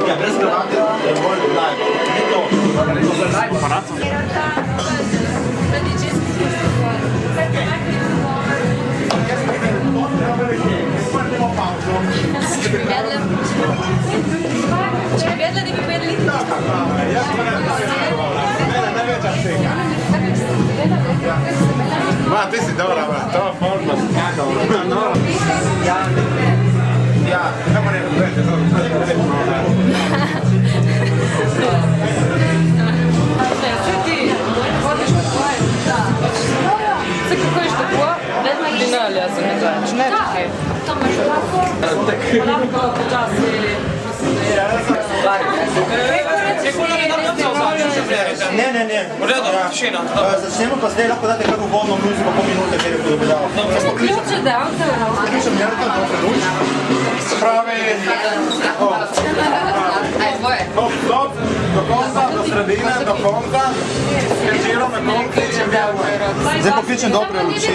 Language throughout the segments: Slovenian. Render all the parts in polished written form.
Ja, brez granate je bolj daj. Ni to. Aparato. Če bi vedela, da bi vedeli. Ma, ti si dobra, to je forma. Ja, kako ne gledate, to je Це какой ж такой? Финале замечаешь. Не такой. Ne. V redu, tišina. Začnemo pa zdaj, lahko date kar uvodno muziko, pol minute, ker je podobljavo. Ključe da, Kličem Jerka, dobro luč. Spravi. Stop, do konca, do sredine, do konca. Skređiro na konci. Zdaj pokličem dobre luči.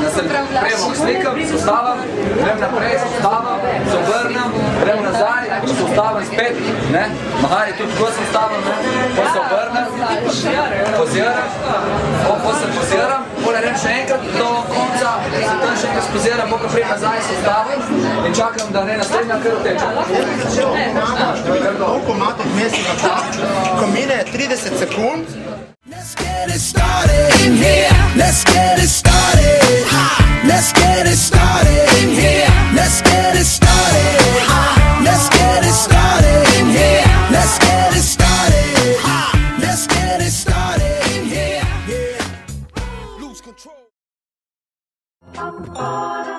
Da se prejemo slikam, se ustavim, grem naprej, se ustavim, se obrnem, grem nazaj, se ustavim spet, ne? Mahali tudi ko se ustavim, ne? Ko se obrnem, poziram, ko se poziram, potem grem še enkrat do konca, se tam še enkrat poziram, ko prijem nazaj, se ustavim in čakam, da ne naslednja kar uteče. Koliko imate vmesnih napak? Ko mine 30 sekund. Let's get it started in here. Let's get it started. Let's get it started in here. Let's get it started. Let's get it started in here. Let's get it started. Let's get it started in here. Lose control. Bum, bada,